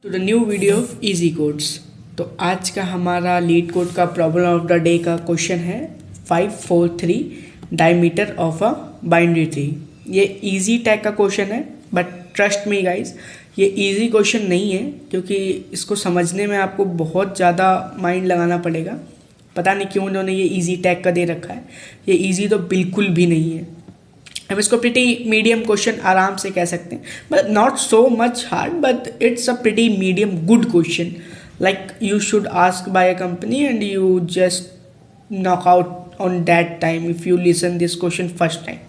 To the new video of easy codes. तो आज का हमारा लीड कोड का प्रॉब्लम ऑफ द डे का क्वेश्चन है 543 diameter of a binary tree. ये इजी टैग का क्वेश्चन है, बट ट्रस्ट मी गाइस, ये इजी क्वेश्चन नहीं है क्योंकि इसको समझने में आपको बहुत ज़्यादा माइंड लगाना पड़ेगा। पता नहीं क्यों उन्होंने ये इजी टैग का दे रखा है। ये इजी तो बिल्कुल भी नहीं है। हम इसको प्रिटी मीडियम क्वेश्चन आराम से कह सकते हैं, but not so much hard, but it's a pretty medium good question. Like you should ask by a company and you just knock out on that time if you listen this question first time.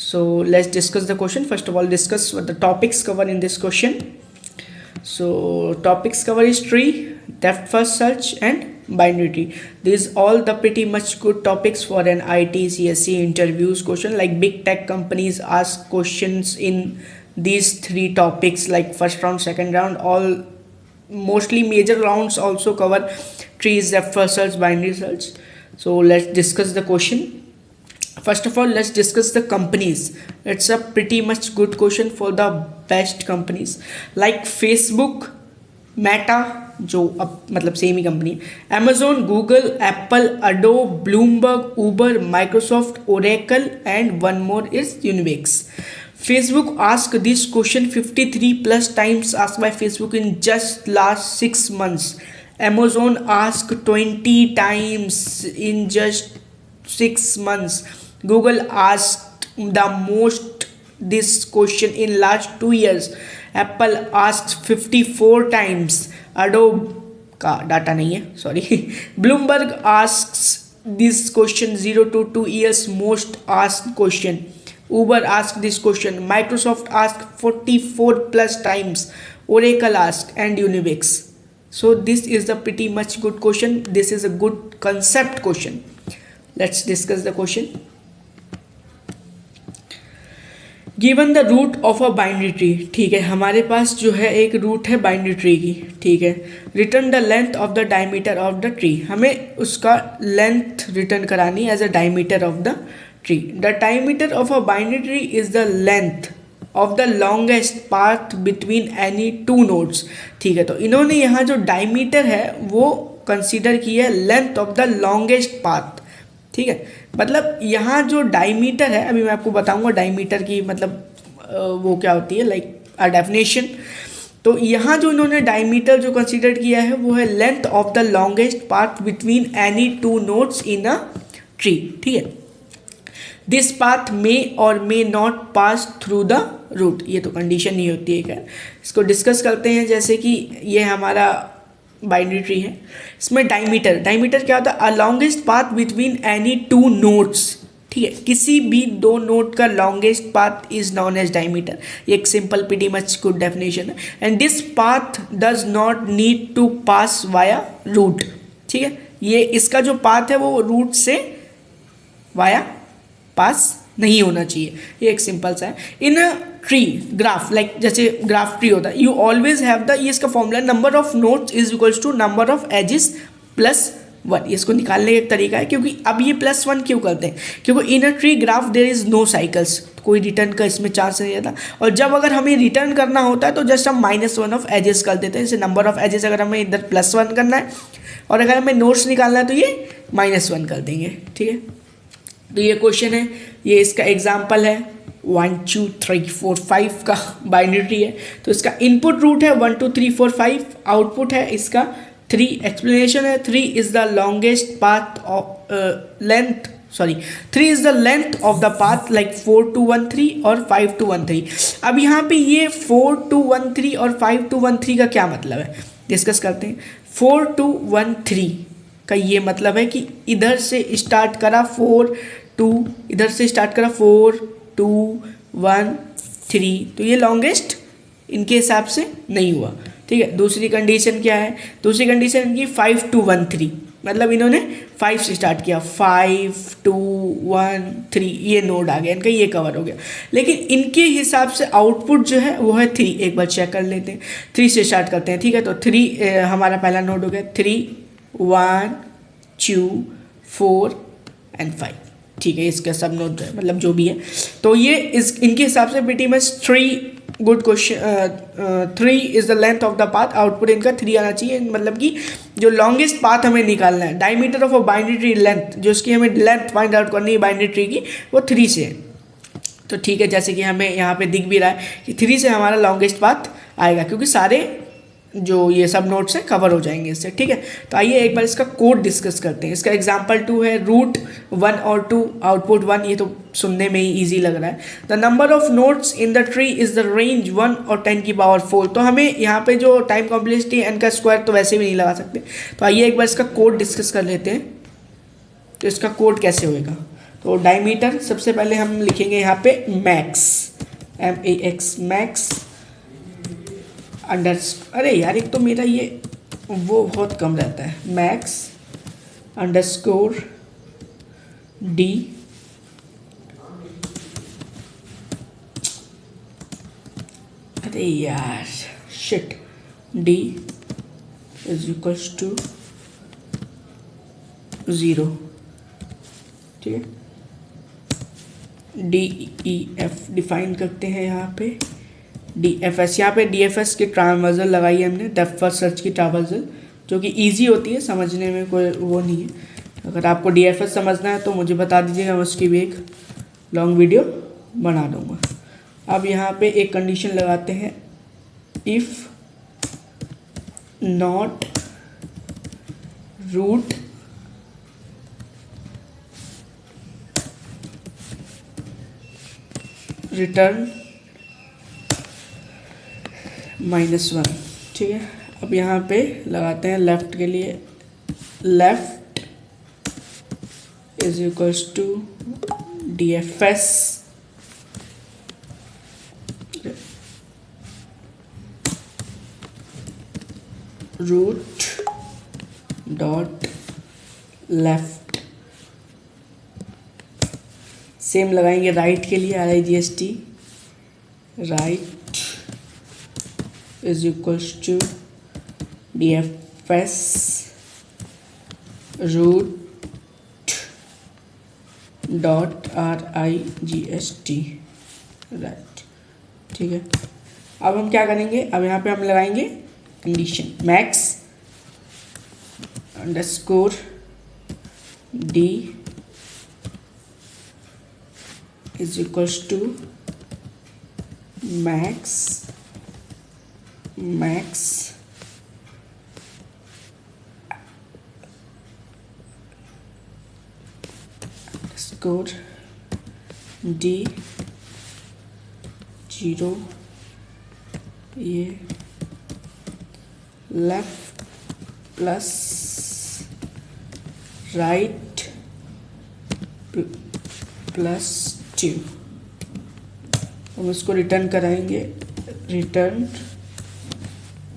So let's discuss the question. First of all, discuss what the topics cover in this question. So topics cover is tree, depth first search and binary tree. These all the pretty much good topics for an IT CSE interviews question. Like big tech companies ask questions in these three topics, like first round, second round, all mostly major rounds also cover trees, depth first search, binary search. So let's discuss the question. First of all, let's discuss the companies. It's a pretty much good question for the best companies like Facebook, Meta, जो अब मतलब same ही company है, Amazon, Google, Apple, Adobe, Bloomberg, Uber, Microsoft, Oracle, and one more is Unix. Facebook asked this question 53 plus times asked by Facebook in just last 6 months. Amazon asked 20 times in just 6 months. Google asked the most this question in last 2 years. Apple asked 54 times. Adobe का data नहीं है, sorry. Bloomberg asks this question 0 to 2 years most asked question. Uber asked this question. Microsoft asked 44 plus times. Oracle asked and Unix. So this is the pretty much good question. This is a good concept question. Let's discuss the question. Given the root of a binary tree, ठीक है, हमारे पास जो है एक root है binary tree की, ठीक है। Return the length of the diameter of the tree, हमें उसका लेंथ रिटर्न करानी as a diameter of the tree. The diameter of a binary tree is the length of the longest path between any two nodes, ठीक है। तो इन्होंने यहाँ जो diameter है वो कंसीडर किया length of the longest path, ठीक है। मतलब यहाँ जो डायमीटर है, अभी मैं आपको बताऊंगा डायमीटर की मतलब वो क्या होती है, लाइक अ डेफिनेशन। तो यहाँ जो इन्होंने डायमीटर जो कंसीडर किया है वो है length of the longest path between any two nodes in a tree, ठीक है। This path may or may not pass through the root, ये तो कंडीशन नहीं होती है। खैर इसको डिस्कस करते हैं। जैसे कि ये हमारा बाइनरी ट्री है, इसमें डायमीटर क्या होता है, a longest path between any two nodes, ठीक है। किसी भी दो नोड का longest path is known as diameter. ये एक simple pretty much good definition है। And this path does not need to pass via root, ठीक है। ये इसका जो पाथ है वो रूट से वाया पास नहीं होना चाहिए। ये एक सिंपल सा है। In a tree graph, like जैसे ग्राफ ट्री होता है, यू ऑलवेज हैव द, ये इसका formula number of nodes is equals to number of edges plus 1। इसको निकालने का एक तरीका है, क्योंकि अब ये +1 क्यों करते हैं, क्योंकि in a tree graph there is no cycles, कोई रिटर्न का इसमें चांस नहीं रहता। और जब अगर हमें रिटर्न करना होता है तो जस्ट हम -1 ऑफ एजेस कर देते हैं। जैसे नंबर ऑफ एजेस अगर हमें इधर +1 करना है और अगर हमें नोड्स निकालना है तो ये -1 कर देंगे, ठीक है। तो ये क्वेश्चन है, ये इसका एग्जाम्पल है 1 2 3 4 5 का बाइनरी ट्री है। तो इसका इनपुट रूट है 1 2 3 4 5, आउटपुट है इसका 3, एक्सप्लेनेशन है 3 is the longest path of length, sorry 3 is the length of the path, like 4 2 1 3 और 5 2 1 3। अब यहाँ पे ये 4 2 1 3 और 5 2 1 3 का क्या मतलब है, डिस्कस करते हैं। 4 2 1 3 का ये मतलब है कि इधर से स्टार्ट करा 4 2, इधर से स्टार्ट करा 4 2 1 3, तो ये लॉन्गेस्ट इनके हिसाब से नहीं हुआ, ठीक है। दूसरी कंडीशन क्या है, दूसरी कंडीशन इनकी 5 2 1 3, मतलब इन्होंने 5 से स्टार्ट किया, 5 2 1 3, ये नोड आ गया इनका, ये कवर हो गया। लेकिन इनके हिसाब से आउटपुट जो है वो है 3। एक बार चेक कर लेते हैं, 3 से स्टार्ट करते हैं, ठीक है। तो 3 हमारा पहला नोड हो गया, 3 1 2 4 एंड 5, ठीक है। इसका सब नोड मतलब जो भी है, तो ये इनके हिसाब से pretty much 3 good question. 3 is the length of the path, output इनका 3 आना चाहिए, मतलब कि जो लॉन्गेस्ट पाथ हमें निकालना है, diameter of a binary tree length, जो उसकी हमें लेंथ फाइंड आउट करनी है बाइनरी ट्री की, वो 3 से है। तो ठीक है, जैसे कि हमें यहाँ पे दिख भी रहा है कि 3 से हमारा लॉन्गेस्ट पाथ आएगा, क्योंकि सारे जो ये सब नोट्स हैं कवर हो जाएंगे इससे। ठीक है, तो आइए एक बार इसका कोड डिस्कस करते हैं। इसका एग्जांपल 2 है, रूट 1 और 2 आउटपुट 1, ये तो सुनने में ही ईजी लग रहा है। The number of notes in the tree is the range 1 और 10 की पावर 4। तो हमें यहाँ पे जो टाइम कॉम्प्लेक्सिटी n का स्क्वायर तो वैसे भी नहीं लगा सकते, तो आइए एक बार इसका कोड डिस्कस कर लेते हैं। तो इसका कोड कैसे होएगा, तो डायमीटर सबसे पहले हम लिखेंगे यहाँ पे मैक्स, MAX, मैक्स अंडर, अरे यार एक तो मेरा ये वो बहुत कम रहता है, मैक्स अंडरस्कोर डी, अरे यार shit, D is equals to 0। ठीक है, DEF डिफाइन करते हैं यहाँ पे, DFS, यहाँ पे DFS की ट्रांवर्सल लगाई है हमने, डेप्थ फर्स्ट सर्च की ट्रांवर्सल, जो कि इजी होती है, समझने में कोई वो नहीं है। अगर आपको DFS समझना है तो मुझे बता दीजिएगा, मैं उसकी भी एक लॉन्ग वीडियो बना दूँगा। अब यहाँ पे एक कंडीशन लगाते हैं, इफ़ नॉट रूट रिटर्न -1। ठीक है, अब यहाँ पे लगाते हैं लेफ्ट के लिए, left is equals to DFS root dot left. Same लगाएंगे राइट के लिए, RIGST, right is equals to DFS root dot RIGST, right. ठीक है, अब हम क्या करेंगे, अब यहाँ पे हम लगाएंगे condition, max underscore D is equals to max score D 0, ये लेफ्ट प्लस राइट प्लस 2। हम इसको रिटर्न कराएंगे, return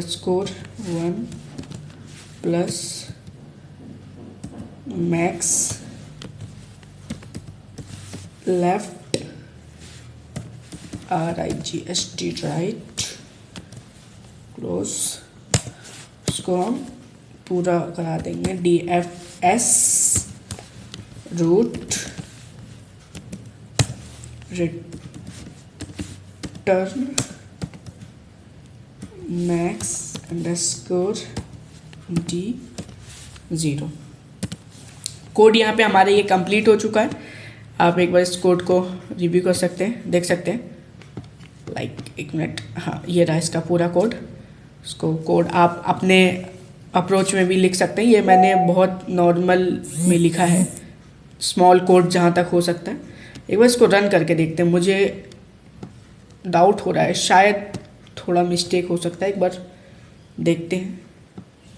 score 1 plus max left RIGST right close. इसको हम पूरा करा देंगे, DFS root return max underscore D 0। Code यहाँ पे हमारे ये कंप्लीट हो चुका है। आप एक बार इस कोड को रिव्यू कर सकते हैं, देख सकते हैं, एक मिनट, हाँ ये रहा इसका पूरा कोड। इसको कोड आप अपने अप्रोच में भी लिख सकते हैं, ये मैंने बहुत नॉर्मल में लिखा है, स्मॉल कोड जहाँ तक हो सकता है। एक बार इसको रन करके देखते हैं, मुझे डाउट हो रहा है, शायद थोड़ा मिस्टेक हो सकता है, एक बार देखते हैं।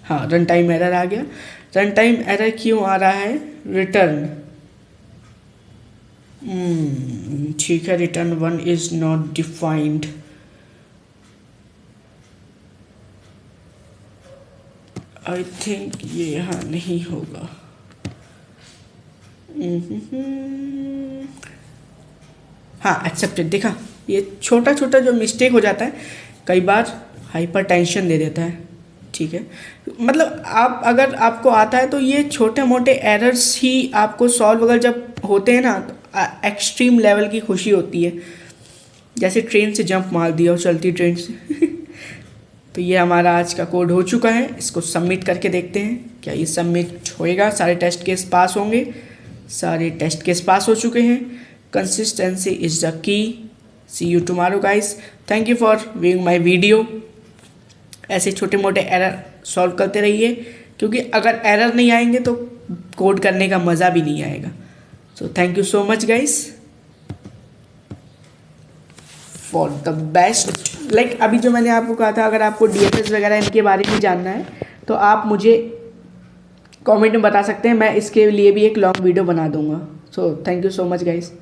हाँ, रन टाइम एरर आ गया। रन टाइम एरर क्यों आ रहा है, रिटर्न, ठीक है, return 1 is not defined. I think ये यहाँ नहीं होगा। हाँ, एक्सेप्टेड, देखा, ये छोटा छोटा जो मिस्टेक हो जाता है कई बार हाइपर टेंशन दे देता है। ठीक है, मतलब आप अगर आपको आता है तो ये छोटे मोटे एरर्स ही आपको सॉल्व अगर जब होते हैं ना, तो एक्सट्रीम लेवल की खुशी होती है। जैसे ट्रेन से जंप मार दिया हो, चलती ट्रेन से। तो ये हमारा आज का कोड हो चुका है। इसको सबमिट करके देखते हैं क्या ये सबमिट होएगा। सारे टेस्ट केस पास होंगे। सारे टेस्ट केस पास हो चुके हैं। Consistency is the key. See you tomorrow guys. Thank you for viewing my video. ऐसे छोटे मोटे एरर सॉल्व करते रहिए, क्योंकि अगर एरर नहीं आएंगे तो कोड करने का मज़ा भी नहीं आएगा। So thank you so much guys for the best. Like अभी जो मैंने आपको कहा था, अगर आपको DFS वगैरह इनके बारे में जानना है तो आप मुझे कमेंट में बता सकते हैं, मैं इसके लिए भी एक लॉन्ग वीडियो बना दूंगा। So thank you so much guys.